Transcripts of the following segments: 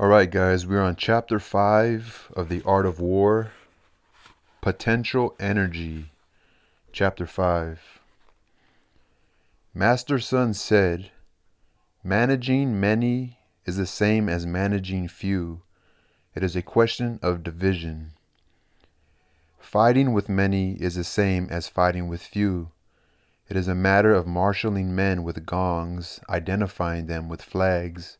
Alright, guys, we're on chapter 5 of The Art of War, Potential Energy. Chapter 5. Master Sun said, "Managing many is the same as managing few. It is a question of division. Fighting with many is the same as fighting with few. It is a matter of marshalling men with gongs, identifying them with flags.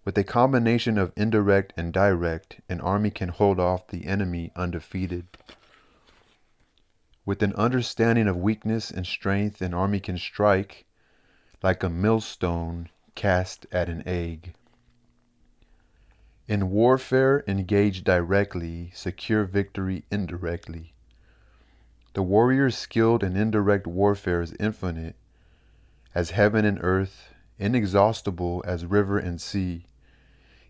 With a combination of indirect and direct, an army can hold off the enemy undefeated. With an understanding of weakness and strength, an army can strike like a millstone cast at an egg. In warfare, engage directly, secure victory indirectly. The warrior skilled in indirect warfare is infinite as heaven and earth, inexhaustible as river and sea.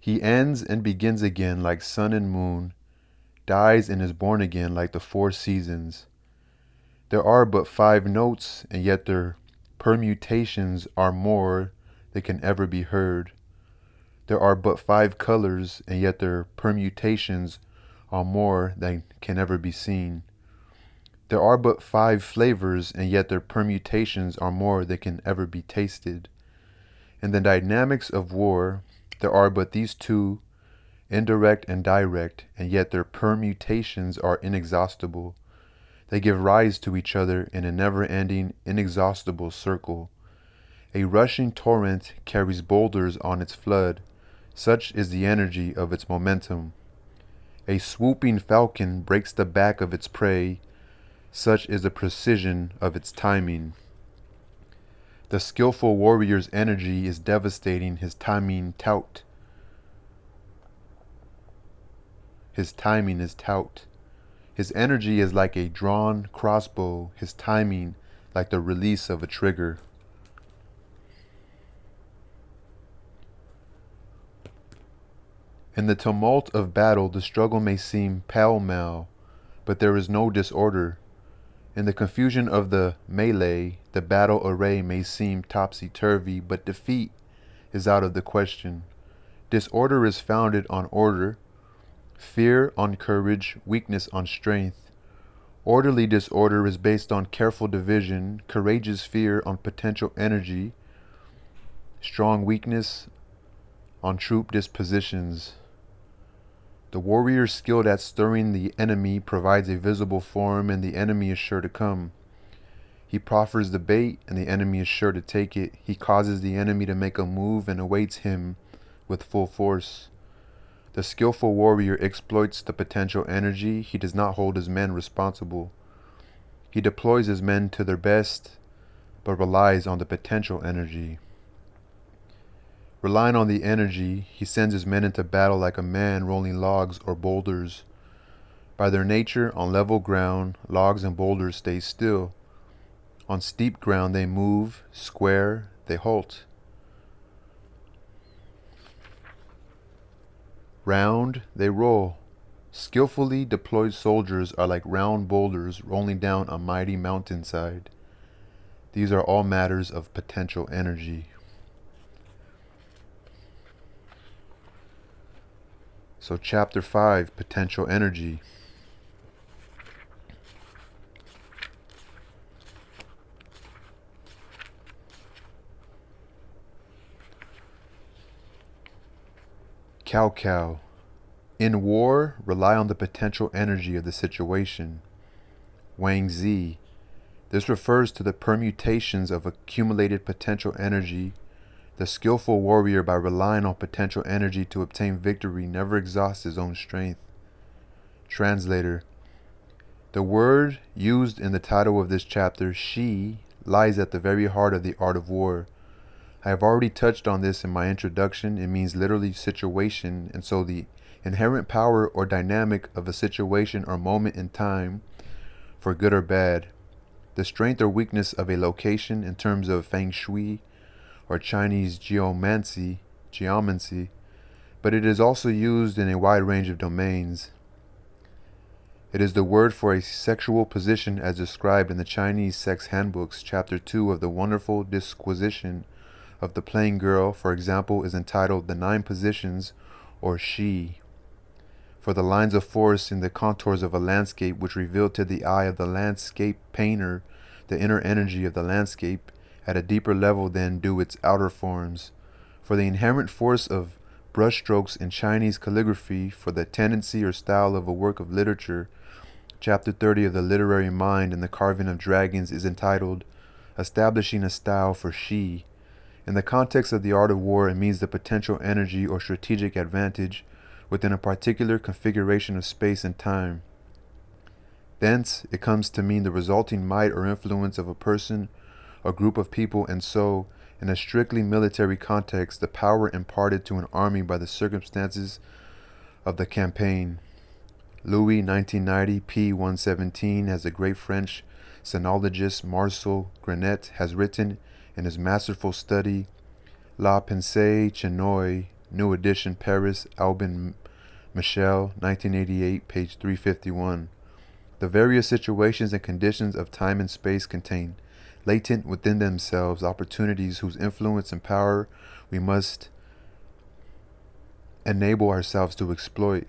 He ends and begins again like sun and moon, dies and is born again like the four seasons. There are but 5 notes, and yet their permutations are more than can ever be heard. There are but 5 colors, and yet their permutations are more than can ever be seen. There are but 5 flavors, and yet their permutations are more than can ever be tasted. In the dynamics of war, there are but these 2, indirect and direct, and yet their permutations are inexhaustible. They give rise to each other in a never-ending, inexhaustible circle. A rushing torrent carries boulders on its flood. Such is the energy of its momentum. A swooping falcon breaks the back of its prey. Such is the precision of its timing. The skillful warrior's energy is devastating his timing tout. His timing is tout. His energy is like a drawn crossbow, his timing like the release of a trigger. In the tumult of battle, the struggle may seem pell-mell, but there is no disorder. In the confusion of the melee, the battle array may seem topsy-turvy, but defeat is out of the question. Disorder is founded on order, fear on courage, weakness on strength. Orderly disorder is based on careful division, courageous fear on potential energy, strong weakness on troop dispositions. The warrior skilled at stirring the enemy provides a visible form, and the enemy is sure to come. He proffers the bait, and the enemy is sure to take it. He causes the enemy to make a move and awaits him with full force. The skillful warrior exploits the potential energy. He does not hold his men responsible. He deploys his men to their best, but relies on the potential energy. Relying on the energy, he sends his men into battle like a man rolling logs or boulders. By their nature, on level ground, logs and boulders stay still. On steep ground they move, square, they halt. Round, they roll. Skillfully deployed soldiers are like round boulders rolling down a mighty mountainside. These are all matters of potential energy. So chapter 5, potential energy. Cow. In war, rely on the potential energy of the situation. Wang Zi. This refers to the permutations of accumulated potential energy. The skillful warrior, by relying on potential energy to obtain victory, never exhausts his own strength. Translator. The word used in the title of this chapter, she, lies at the very heart of the art of war. I have already touched on this in my introduction. It means literally situation, and so the inherent power or dynamic of a situation or moment in time, for good or bad. The strength or weakness of a location in terms of feng shui or Chinese geomancy, but it is also used in a wide range of domains. It is the word for a sexual position as described in the Chinese sex handbooks. Chapter 2 of the wonderful disquisition of the plain girl, for example, is entitled The 9 Positions or Shi. For the lines of force in the contours of a landscape which reveal to the eye of the landscape painter the inner energy of the landscape at a deeper level than do its outer forms. For the inherent force of brushstrokes in Chinese calligraphy, for the tendency or style of a work of literature, Chapter 30 of the Literary Mind in the Carving of Dragons is entitled Establishing a Style for Shi. In the context of the art of war, it means the potential energy or strategic advantage within a particular configuration of space and time. Thence, it comes to mean the resulting might or influence of a person, a group of people, and so, in a strictly military context, the power imparted to an army by the circumstances of the campaign. Louis, 1990, p. 117, as the great French sinologist Marcel Grenet has written in his masterful study La Pensée Chinoise, New Edition, Paris, Albin Michel, 1988, page 351. The various situations and conditions of time and space contain latent within themselves opportunities whose influence and power we must enable ourselves to exploit.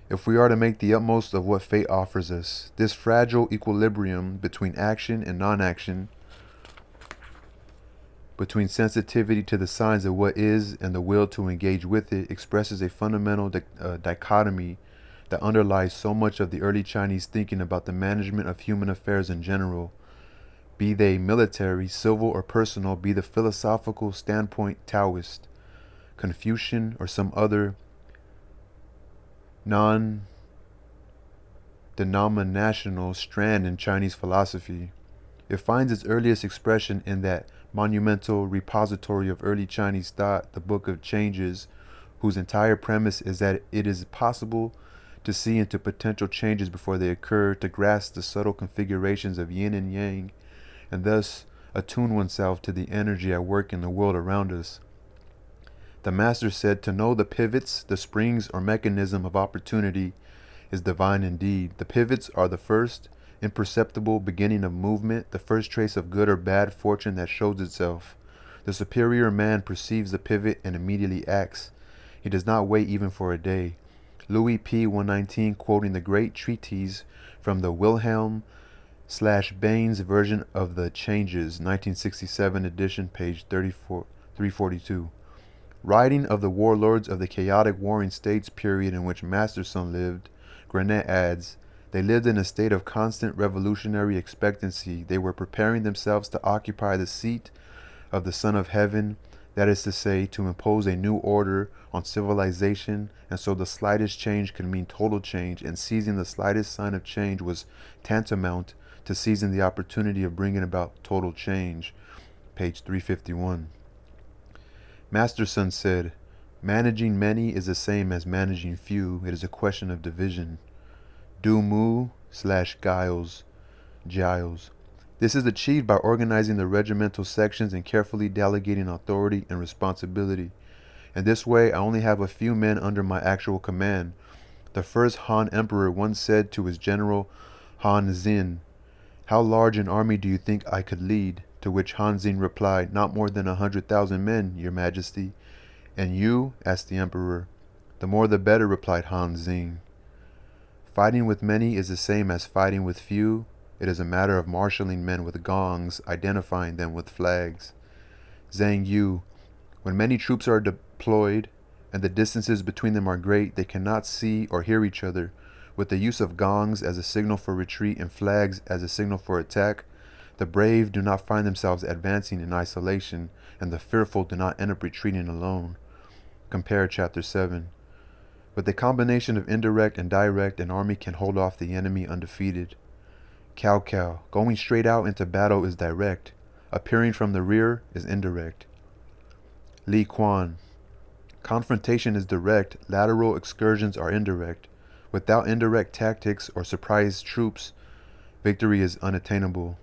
If we are to make the utmost of what fate offers us, this fragile equilibrium between action and non-action, between sensitivity to the signs of what is and the will to engage with it, expresses a fundamental dichotomy that underlies so much of the early Chinese thinking about the management of human affairs in general, be they military, civil, or personal, be the philosophical standpoint Taoist, Confucian, or some other non-denominational strand in Chinese philosophy. It finds its earliest expression in that monumental repository of early Chinese thought, the Book of Changes, whose entire premise is that it is possible to see into potential changes before they occur, to grasp the subtle configurations of yin and yang, and thus attune oneself to the energy at work in the world around us. The Master said, to know the pivots, the springs or mechanism of opportunity is divine indeed. The pivots are the first imperceptible beginning of movement, the first trace of good or bad fortune that shows itself. The superior man perceives the pivot and immediately acts. He does not wait even for a day. Louis P. 119, quoting the great treatise from the Wilhelm/Bain's version of the Changes, 1967 edition, page 342. Writing of the warlords of the chaotic warring states period in which Master Sun lived, Grenet adds, they lived in a state of constant revolutionary expectancy. They were preparing themselves to occupy the seat of the Son of Heaven, that is to say, to impose a new order on civilization, and so the slightest change could mean total change, and seizing the slightest sign of change was tantamount to seizing the opportunity of bringing about total change. Page 351. Master Sun said, managing many is the same as managing few. It is a question of division. Du Mu/Giles. This is achieved by organizing the regimental sections and carefully delegating authority and responsibility. In this way, I only have a few men under my actual command. The first Han Emperor once said to his general Han Xin, how large an army do you think I could lead? To which Han Xin replied, not more than 100,000 men, your majesty. And you? Asked the emperor. The more the better, replied Han Xin. Fighting with many is the same as fighting with few. It is a matter of marshalling men with gongs, identifying them with flags. Zhang Yu, when many troops are deployed, and the distances between them are great, they cannot see or hear each other. With the use of gongs as a signal for retreat and flags as a signal for attack, the brave do not find themselves advancing in isolation, and the fearful do not end up retreating alone. Compare Chapter 7. With the combination of indirect and direct, an army can hold off the enemy undefeated. Cao, going straight out into battle is direct. Appearing from the rear is indirect. Li Quan, confrontation is direct, lateral excursions are indirect. Without indirect tactics or surprise troops, victory is unattainable.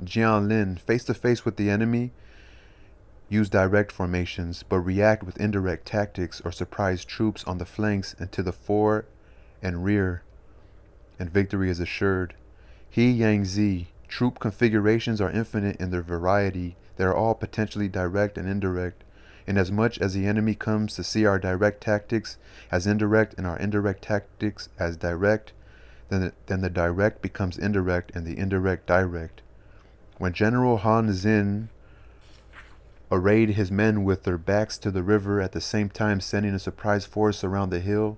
Jian Lin, face to face with the enemy, use direct formations, but react with indirect tactics or surprise troops on the flanks and to the fore and rear, and victory is assured. He Yangzi, troop configurations are infinite in their variety. They are all potentially direct and indirect. Inasmuch as the enemy comes to see our direct tactics as indirect and our indirect tactics as direct, then the direct becomes indirect and the indirect direct. When General Han Xin arrayed his men with their backs to the river, at the same time sending a surprise force around the hill,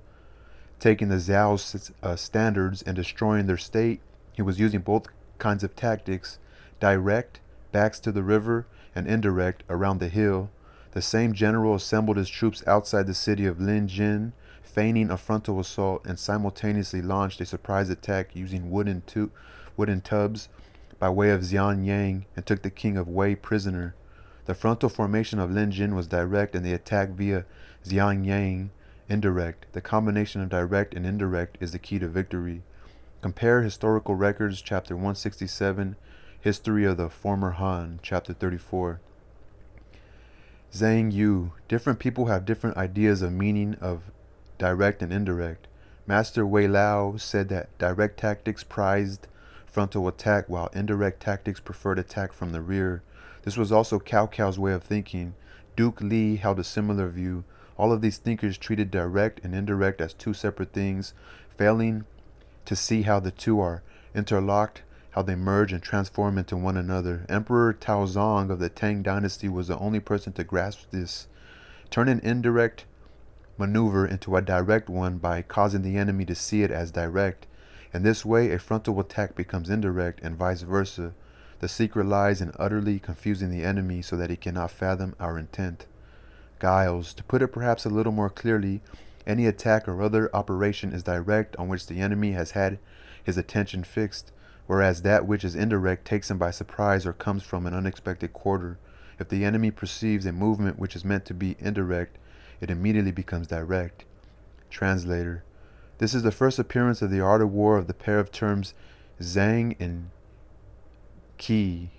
taking the Zhao's standards and destroying their state, he was using both kinds of tactics, direct, backs to the river, and indirect, around the hill. The same general assembled his troops outside the city of Linjin, feigning a frontal assault, and simultaneously launched a surprise attack using wooden tubs by way of Xianyang, and took the king of Wei prisoner. The frontal formation of Linjin was direct, and the attack via Xianyang indirect. The combination of direct and indirect is the key to victory. Compare Historical Records, Chapter 167, History of the Former Han, Chapter 34. Zhang Yu. Different people have different ideas of meaning of direct and indirect. Master Wei Lao said that direct tactics prized frontal attack, while indirect tactics preferred attack from the rear. This was also Cao Cao's way of thinking. Duke Li held a similar view. All of these thinkers treated direct and indirect as two separate things, failing to see how the two are interlocked, how they merge and transform into one another. Emperor Taozong of the Tang dynasty was the only person to grasp this. Turn an indirect maneuver into a direct one by causing the enemy to see it as direct. In this way, a frontal attack becomes indirect, and vice versa. The secret lies in utterly confusing the enemy so that he cannot fathom our intent. Guiles. To put it perhaps a little more clearly, any attack or other operation is direct, on which the enemy has had his attention fixed, whereas that which is indirect takes him by surprise or comes from an unexpected quarter. If the enemy perceives a movement which is meant to be indirect, it immediately becomes direct. Translator. This is the first appearance of the art of war of the pair of terms Zhang and Qi,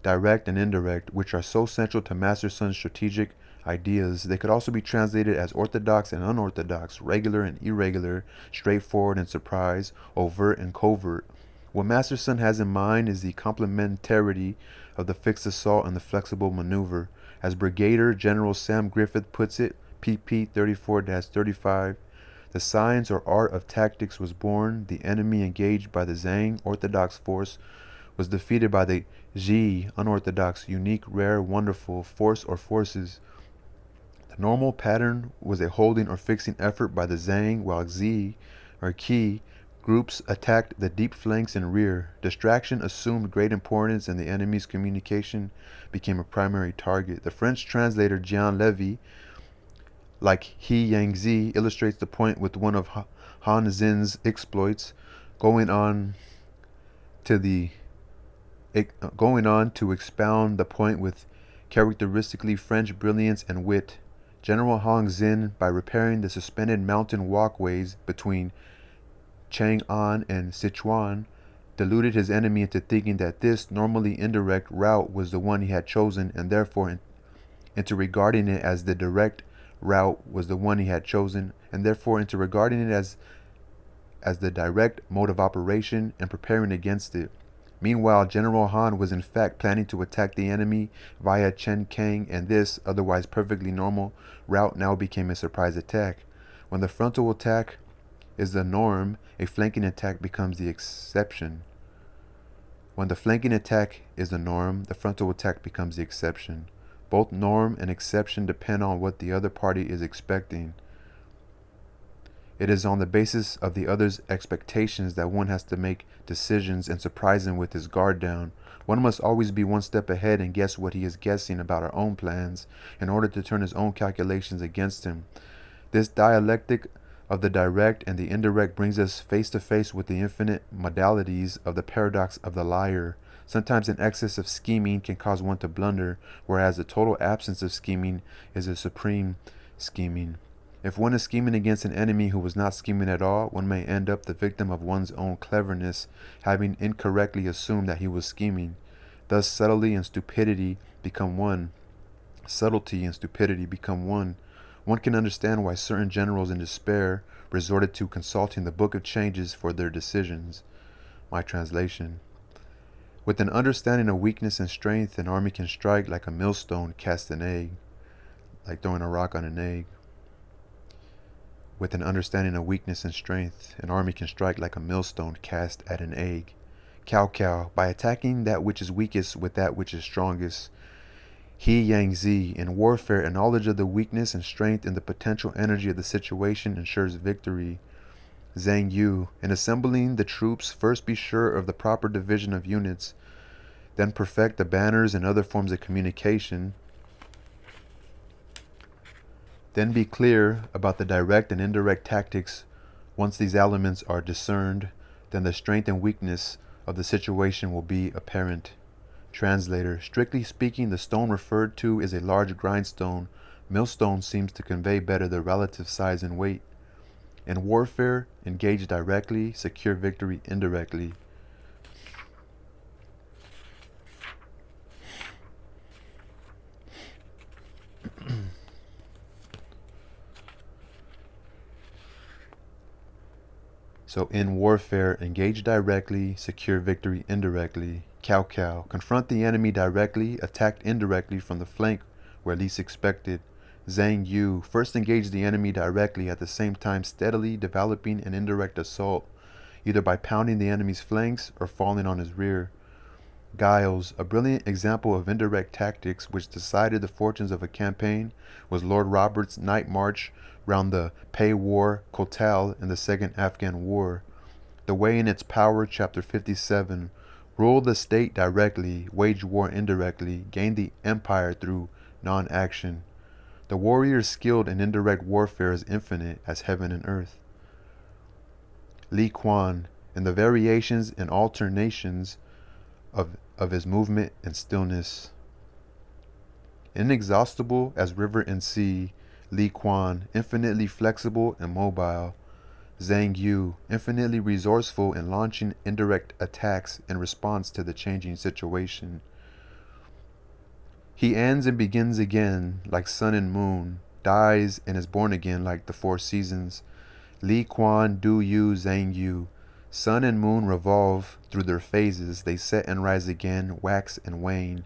direct and indirect, which are so central to Master Sun's strategic ideas. They could also be translated as orthodox and unorthodox, regular and irregular, straightforward and surprise, overt and covert. What Master Sun has in mind is the complementarity of the fixed assault and the flexible maneuver. As Brigadier General Sam Griffith puts it, pp. 34-35, the science or art of tactics was born. The enemy engaged by the Zhang orthodox force was defeated by the Ji unorthodox, unique, rare, wonderful force or forces. The normal pattern was a holding or fixing effort by the Zhang, while Zi or Qi groups attacked the deep flanks and rear. Distraction assumed great importance, and the enemy's communication became a primary target. The French translator Jean Levy, like He Yangzi, illustrates the point with one of Han Xin's exploits, going on to expound the point with characteristically French brilliance and wit. General Han Xin, by repairing the suspended mountain walkways between Chang'an and Sichuan, deluded his enemy into thinking that this normally indirect route was the one he had chosen, and therefore into regarding it as the direct route was the one he had chosen, and therefore into regarding it as the direct mode of operation and preparing against it. Meanwhile, General Han was in fact planning to attack the enemy via Chenkang, and this, otherwise perfectly normal, route now became a surprise attack. When the frontal attack is the norm, a flanking attack becomes the exception. When the flanking attack is the norm, the frontal attack becomes the exception. Both norm and exception depend on what the other party is expecting. It is on the basis of the other's expectations that one has to make decisions and surprise him with his guard down. One must always be one step ahead and guess what he is guessing about our own plans in order to turn his own calculations against him. This dialectic of the direct and the indirect brings us face to face with the infinite modalities of the paradox of the liar. Sometimes an excess of scheming can cause one to blunder, whereas the total absence of scheming is a supreme scheming. If one is scheming against an enemy who was not scheming at all, one may end up the victim of one's own cleverness, having incorrectly assumed that he was scheming. Thus subtlety and stupidity become one. Subtlety and stupidity become one. One can understand why certain generals in despair resorted to consulting the Book of Changes for their decisions. My translation. With an understanding of weakness and strength, an army can strike like a millstone cast an egg. like throwing a rock on an egg. With an understanding of weakness and strength, an army can strike like a millstone cast at an egg. Cao Cao, by attacking that which is weakest with that which is strongest. He Yang Zi, in warfare, a knowledge of the weakness and strength and the potential energy of the situation ensures victory. Zhang Yu, in assembling the troops, first be sure of the proper division of units, then perfect the banners and other forms of communication. Then be clear about the direct and indirect tactics. Once these elements are discerned, then the strength and weakness of the situation will be apparent. Translator, strictly speaking, the stone referred to is a large grindstone. Millstone seems to convey better the relative size and weight. In warfare, engage directly, secure victory indirectly. So in warfare, engage directly, secure victory indirectly. Cao Cao, confront the enemy directly, attack indirectly from the flank where least expected. Zhang Yu, first engage the enemy directly, at the same time steadily developing an indirect assault, either by pounding the enemy's flanks or falling on his rear. Giles, a brilliant example of indirect tactics which decided the fortunes of a campaign, was Lord Robert's night march round the Pei-War Kotal in the Second Afghan War. The Way in Its Power, Chapter 57. Rule the state directly, wage war indirectly, gain the empire through non-action. The warrior skilled in indirect warfare is infinite as heaven and earth. Li Quan, in the variations and alternations of his movement and stillness. Inexhaustible as river and sea, Li Quan, infinitely flexible and mobile. Zhang Yu, infinitely resourceful in launching indirect attacks in response to the changing situation. He ends and begins again like sun and moon, dies and is born again like the four seasons. Li Quan Du Yu Zhang Yu. Sun and moon revolve through their phases, they set and rise again, wax and wane.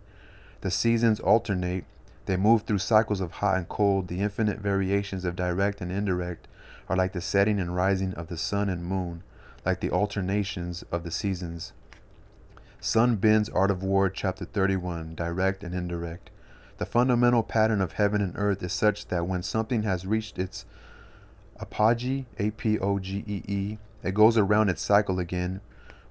The seasons alternate, they move through cycles of hot and cold. The infinite variations of direct and indirect are like the setting and rising of the sun and moon, like the alternations of the seasons. Sun Bin's Art of War, Chapter 31, Direct and Indirect. The fundamental pattern of heaven and earth is such that when something has reached its apogee, apogee, it goes around its cycle again.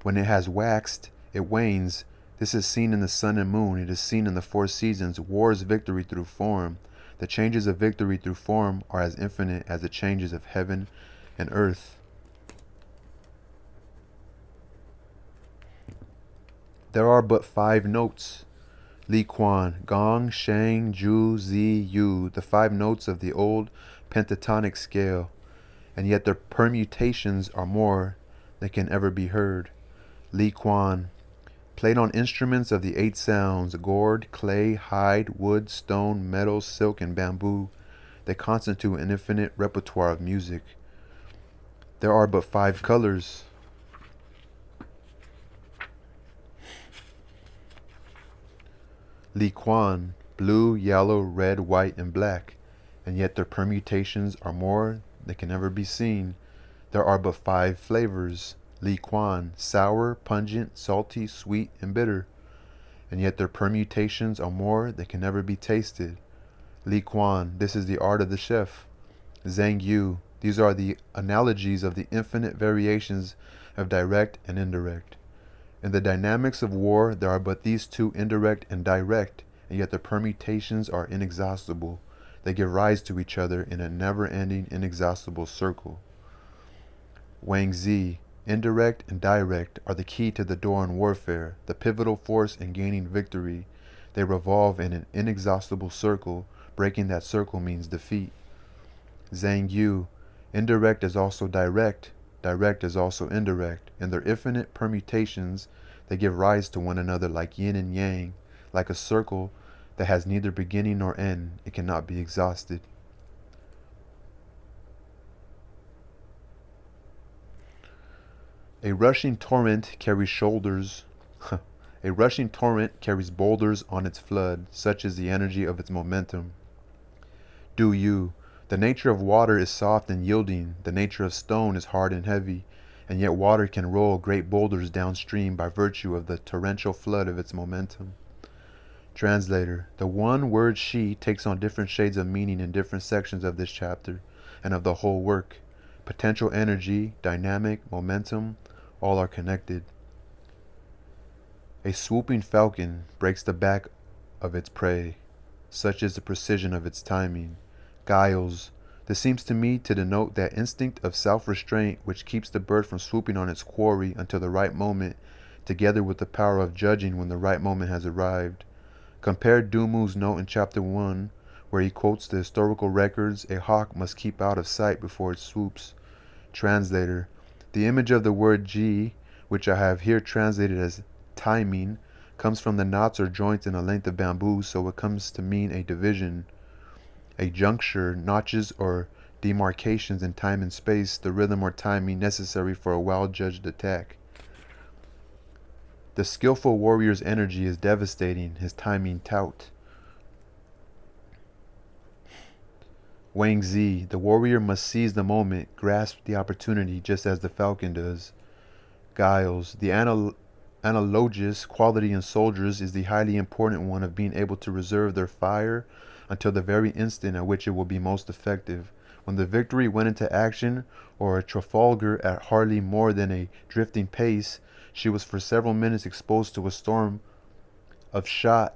When it has waxed, it wanes. This is seen in the sun and moon. It is seen in the four seasons. War is victory through form. The changes of victory through form are as infinite as the changes of heaven and earth. There are but 5 notes. Li Quan, Gong, Shang, Ju, Zi, Yu, the 5 notes of the old pentatonic scale, and yet their permutations are more than can ever be heard. Li Quan, played on instruments of the 8 sounds, gourd, clay, hide, wood, stone, metal, silk, and bamboo. They constitute an infinite repertoire of music. There are but 5 colors. Li Quan, blue, yellow, red, white, and black, and yet their permutations are more than can ever be seen. There are but 5 flavors. Li Quan, sour, pungent, salty, sweet, and bitter, and yet their permutations are more than can ever be tasted. Li Quan, this is the art of the chef. Zhang Yu, these are the analogies of the infinite variations of direct and indirect. In the dynamics of war, there are but these 2, indirect and direct, and yet their permutations are inexhaustible. They give rise to each other in a never-ending, inexhaustible circle. Wang Zi, indirect and direct are the key to the door in warfare, the pivotal force in gaining victory. They revolve in an inexhaustible circle. Breaking that circle means defeat. Zhang Yu, indirect is also direct. Direct is also indirect. In their infinite permutations, they give rise to one another like yin and yang, like a circle that has neither beginning nor end. It cannot be exhausted. A rushing torrent carries shoulders. A rushing torrent carries boulders on its flood. Such is the energy of its momentum. Do you? The nature of water is soft and yielding, the nature of stone is hard and heavy, and yet water can roll great boulders downstream by virtue of the torrential flood of its momentum. Translator. The one word she takes on different shades of meaning in different sections of this chapter and of the whole work. Potential energy, dynamic, momentum, all are connected. A swooping falcon breaks the back of its prey. Such is the precision of its timing. Guiles. This seems to me to denote that instinct of self-restraint which keeps the bird from swooping on its quarry until the right moment, together with the power of judging when the right moment has arrived. Compare Dumu's note in chapter 1, where he quotes the historical records a hawk must keep out of sight before it swoops. Translator. The image of the word ji, which I have here translated as timing, comes from the knots or joints in a length of bamboo, so it comes to mean a division, a juncture, notches or demarcations in time and space, the rhythm or timing necessary for a well-judged attack. The skillful warrior's energy is devastating, his timing taut. Wang Zi, the warrior must seize the moment, grasp the opportunity just as the falcon does. Giles, the analogous quality in soldiers is the highly important one of being able to reserve their fire until the very instant at which it will be most effective. When the victory went into action, or a Trafalgar at hardly more than a drifting pace, she was for several minutes exposed to a storm of shot,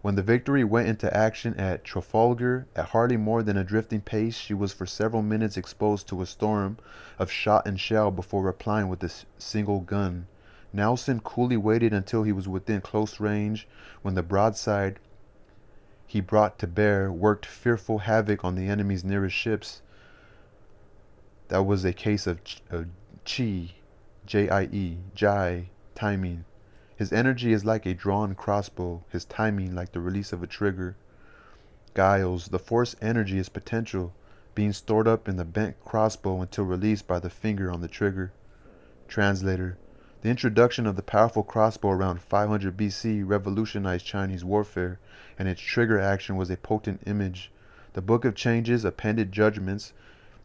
When the victory went into action at Trafalgar, at hardly more than a drifting pace, she was for several minutes exposed to a storm of shot and shell before replying with a single gun. Nelson coolly waited until he was within close range, when the broadside he brought to bear worked fearful havoc on the enemy's nearest ships. That was a case of Chi, J-I-E, Jai, timing. His energy is like a drawn crossbow, his timing like the release of a trigger. Giles, the force energy is potential, being stored up in the bent crossbow until released by the finger on the trigger. Translator. The introduction of the powerful crossbow around 500 BC revolutionized Chinese warfare, and its trigger action was a potent image. The Book of Changes, Appended Judgments,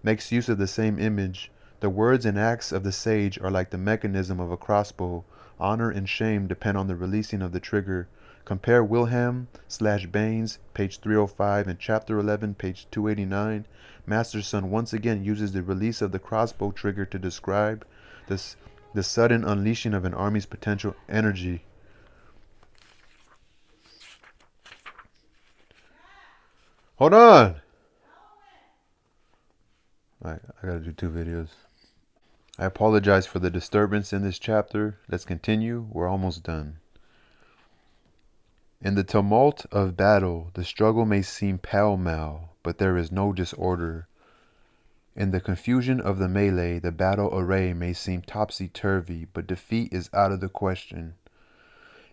makes use of the same image. The words and acts of the sage are like the mechanism of a crossbow. Honor and shame depend on the releasing of the trigger. Compare Wilhelm/Baines, page 305, and chapter 11, page 289. Master Sun once again uses the release of the crossbow trigger to describe the sudden unleashing of an army's potential energy. Hold on! Alright, I gotta do 2 videos. I apologize for the disturbance in this chapter. Let's continue. We're almost done. In the tumult of battle, the struggle may seem pell-mell, but there is no disorder. In the confusion of the melee, the battle array may seem topsy-turvy, but defeat is out of the question.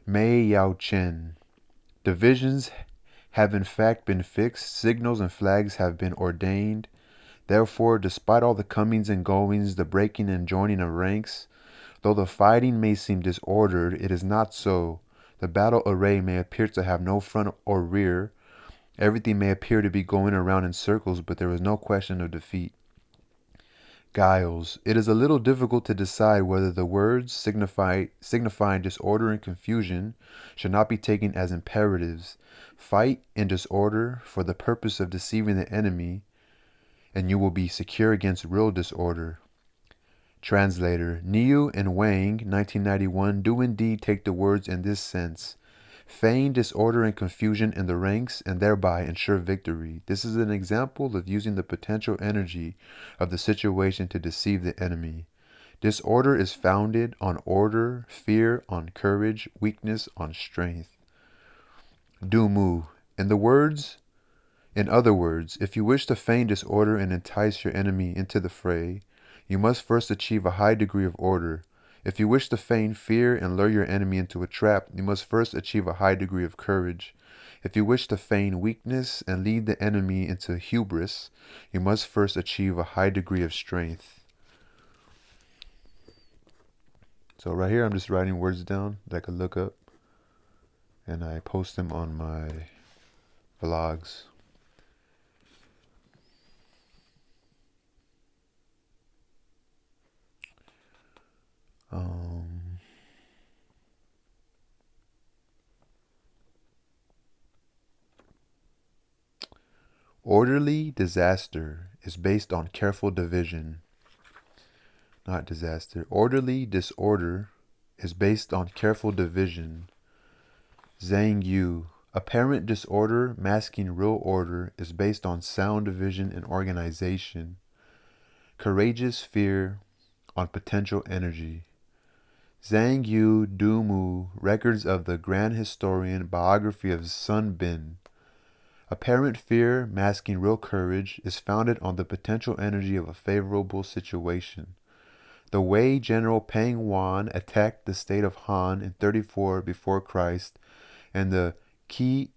Mei Yao Chen. Divisions have in fact been fixed, signals and flags have been ordained. Therefore, despite all the comings and goings, the breaking and joining of ranks, though the fighting may seem disordered, it is not so. The battle array may appear to have no front or rear. Everything may appear to be going around in circles, but there is no question of defeat. Giles. It is a little difficult to decide whether the words signifying disorder and confusion should not be taken as imperatives. Fight in disorder for the purpose of deceiving the enemy, and you will be secure against real disorder. Translator. Niu and Wang, 1991, do indeed take the words in this sense. Feign disorder and confusion in the ranks and thereby ensure victory. This is an example of using the potential energy of the situation to deceive the enemy. Disorder is founded on order, fear on courage, weakness on strength. Dumu. In other words, if you wish to feign disorder and entice your enemy into the fray, you must first achieve a high degree of order. If you wish to feign fear and lure your enemy into a trap, you must first achieve a high degree of courage. If you wish to feign weakness and lead the enemy into hubris, you must first achieve a high degree of strength. So right here, I'm just writing words down that I could look up, and I post them on my vlogs. Um, Orderly disaster is based on careful division, not disaster. Orderly disorder is based on careful division. Zhang Yu. Apparent disorder masking real order is based on sound division and organization. Courageous fear on potential energy. Zhang Yu Dumu, Records of the Grand Historian, Biography of Sun-Bin. Apparent fear masking real courage is founded on the potential energy of a favorable situation. The way General Pang Wan attacked the state of Han in 34 before Christ, and the Qi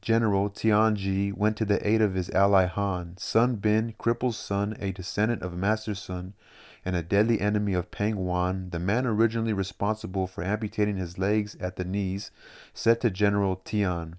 General Tianji went to the aid of his ally Han. Sun Bin, cripple's son, a descendant of Master Sun, and a deadly enemy of Pang Wan, the man originally responsible for amputating his legs at the knees, said to General Tian,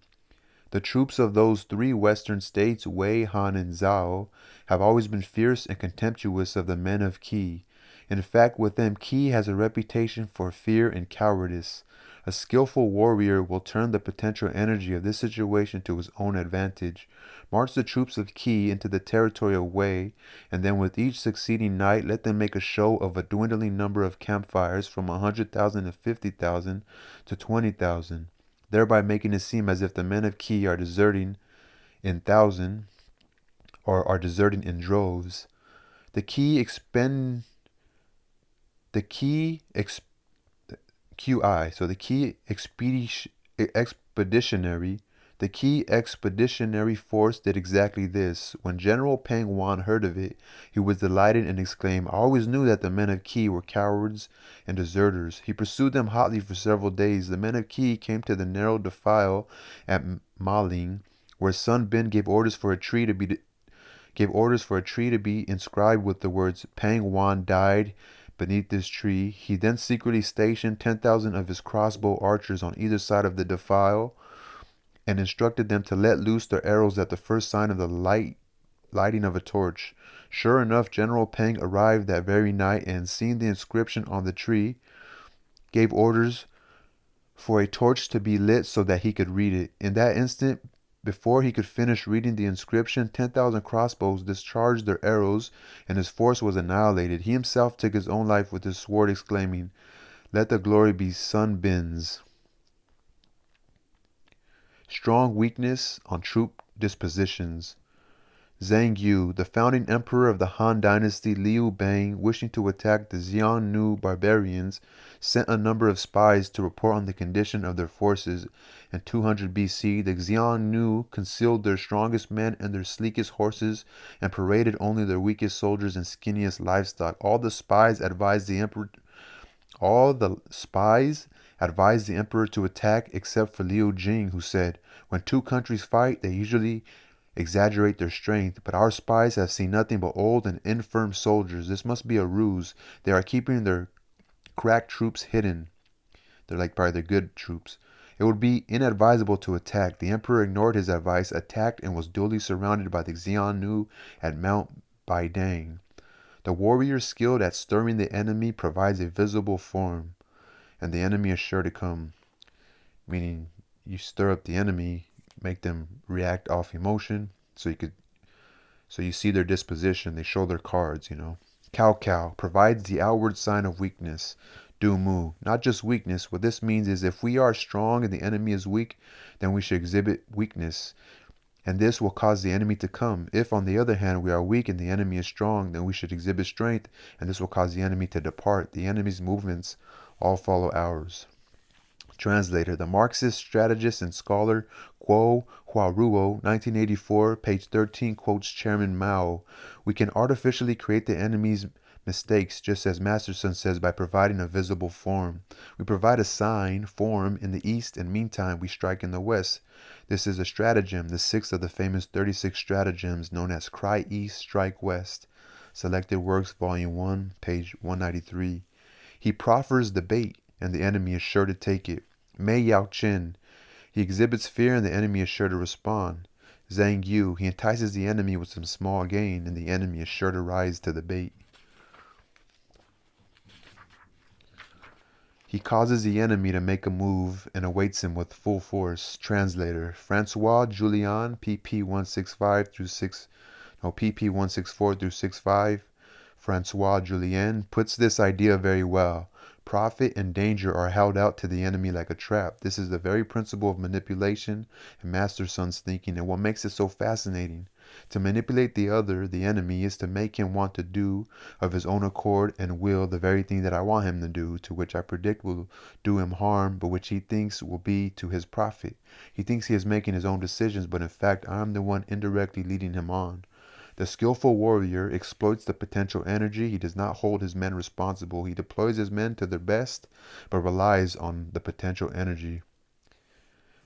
"The troops of those three western states, Wei, Han, and Zhao, have always been fierce and contemptuous of the men of Qi. In fact, with them, Qi has a reputation for fear and cowardice. A skillful warrior will turn the potential energy of this situation to his own advantage, march the troops of Qi into the territory of Wei, and then with each succeeding night let them make a show of a dwindling number of campfires from 100,000 to 50,000 to 20,000. Thereby making it seem as if the men of Qi are deserting in thousands, or are deserting in droves. The key expend the key ex, QI, so the key expeditionary the key expeditionary force did exactly this. When General Pang Wan heard of it, he was delighted and exclaimed, "I always knew that the men of Qi were cowards and deserters." He pursued them hotly for several days. The men of Qi came to the narrow defile at Maling, where Sun Bin gave orders for a tree to be inscribed with the words, "Pang Wan died beneath this tree." He then secretly stationed 10,000 of his crossbow archers on either side of the defile and instructed them to let loose their arrows at the first sign of the lighting of a torch. Sure enough, General Pang arrived that very night and, seeing the inscription on the tree, gave orders for a torch to be lit so that he could read it. In that instant, before he could finish reading the inscription, 10,000 crossbows discharged their arrows, and his force was annihilated. He himself took his own life with his sword, exclaiming, "Let the glory be Sun Bin's." Strong weakness on troop dispositions. Zhang Yu, the founding emperor of the Han dynasty, Liu Bang, wishing to attack the Xiongnu barbarians, sent a number of spies to report on the condition of their forces. In 200 BC, the Xiongnu concealed their strongest men and their sleekest horses, and paraded only their weakest soldiers and skinniest livestock. All the spies advised the emperor to attack, except for Liu Jing, who said, "When two countries fight, they usually exaggerate their strength, but our spies have seen nothing but old and infirm soldiers. This must be a ruse. They are keeping their crack troops hidden." They're like probably their good troops. It would be inadvisable to attack. The emperor ignored his advice, attacked, and was duly surrounded by the Xiongnu at Mount Baidang. The warrior skilled at stirring the enemy provides a visible form, and the enemy is sure to come. Meaning, you stir up the enemy, make them react off emotion, so you see their disposition. They show their cards. Cao provides the outward sign of weakness. Du Mu, not just weakness. What this means is if we are strong and the enemy is weak, then we should exhibit weakness, and this will cause the enemy to come. If, on the other hand, we are weak and the enemy is strong, then we should exhibit strength, and this will cause the enemy to depart. The enemy's movements all follow ours. Translator. The Marxist strategist and scholar Guo Huaruo, 1984, page 13, quotes Chairman Mao. "We can artificially create the enemy's mistakes, just as Master Sun says, by providing a visible form. We provide a sign, form, in the east, and meantime we strike in the west. This is a stratagem, the sixth of the famous 36 stratagems known as Cry East, Strike West." Selected Works, Volume 1, page 193. He proffers the bait, and the enemy is sure to take it. Mei Yao Chen. He exhibits fear, and the enemy is sure to respond. Zhang Yu, he entices the enemy with some small gain, and the enemy is sure to rise to the bait. He causes the enemy to make a move and awaits him with full force. Translator, Francois Julian, pp. 165 through 6, no, pp. 164 through 65. Francois Julien puts this idea very well. Profit and danger are held out to the enemy like a trap. This is the very principle of manipulation and Master Sun's thinking, and what makes it so fascinating. To manipulate the other, the enemy, is to make him want to do of his own accord and will the very thing that I want him to do, to which I predict will do him harm, but which he thinks will be to his profit. He thinks he is making his own decisions, but in fact I am the one indirectly leading him on. The skillful warrior exploits the potential energy. He does not hold his men responsible. He deploys his men to their best, but relies on the potential energy.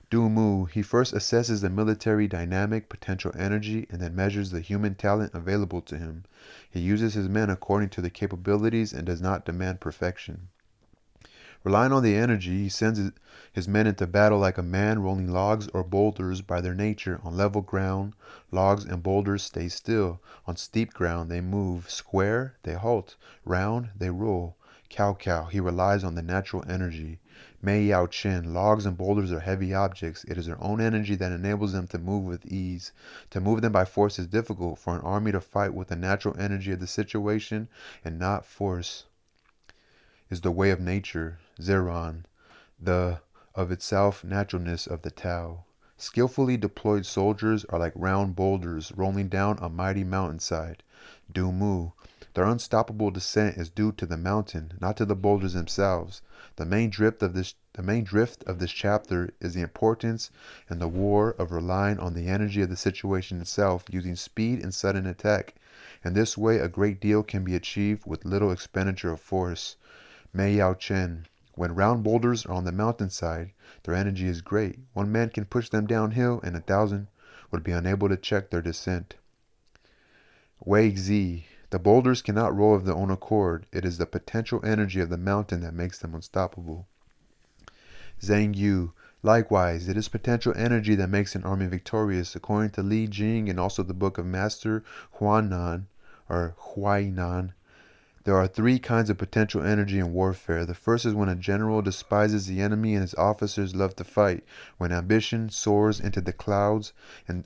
Du Mu, he first assesses the military dynamic potential energy and then measures the human talent available to him. He uses his men according to their capabilities and does not demand perfection. Relying on the energy, he sends his men into battle like a man rolling logs or boulders. By their nature. On level ground, logs and boulders stay still. On steep ground, they move. Square, they halt. Round, they roll. Cao, he relies on the natural energy. Mei Yao Chen, logs and boulders are heavy objects. It is their own energy that enables them to move with ease. To move them by force is difficult. For an army to fight with the natural energy of the situation and not force is the way of nature. Zeron, the of itself naturalness of the Tao. Skillfully deployed soldiers are like round boulders rolling down a mighty mountainside. Du Mu, their unstoppable descent is due to the mountain, not to the boulders themselves. The main drift of this chapter is the importance in the war of relying on the energy of the situation itself, using speed and sudden attack. In this way, a great deal can be achieved with little expenditure of force. Mei Yao Chen, when round boulders are on the mountainside, their energy is great. One man can push them downhill, and 1,000 would be unable to check their descent. Wei Zi, the boulders cannot roll of their own accord. It is the potential energy of the mountain that makes them unstoppable. Zhang Yu, likewise, it is potential energy that makes an army victorious. According to Li Jing and also the book of Master Huainan, there are three kinds of potential energy in warfare. The first is when a general despises the enemy and his officers love to fight. When ambition soars into the clouds and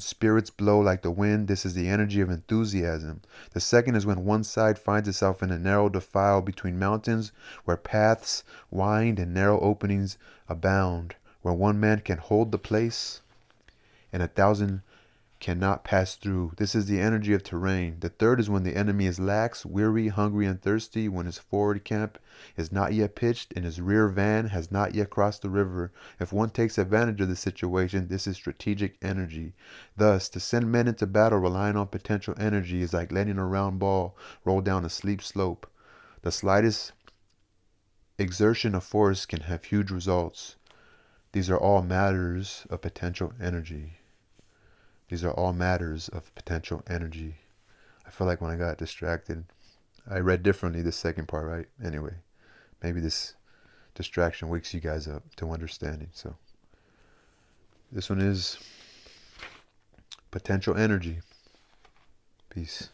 spirits blow like the wind, this is the energy of enthusiasm. The second is when one side finds itself in a narrow defile between mountains where paths wind and narrow openings abound, where one man can hold the place and 1,000 cannot pass through. This is the energy of terrain. The third is when the enemy is lax, weary, hungry, and thirsty, when his forward camp is not yet pitched and his rear van has not yet crossed the river. If one takes advantage of the situation, this is strategic energy. Thus, to send men into battle relying on potential energy is like letting a round ball roll down a steep slope. The slightest exertion of force can have huge results. These are all matters of potential energy. These are all matters of potential energy. I feel like when I got distracted, I read differently this second part, right? Anyway, maybe this distraction wakes you guys up to understanding. So this one is potential energy. Peace.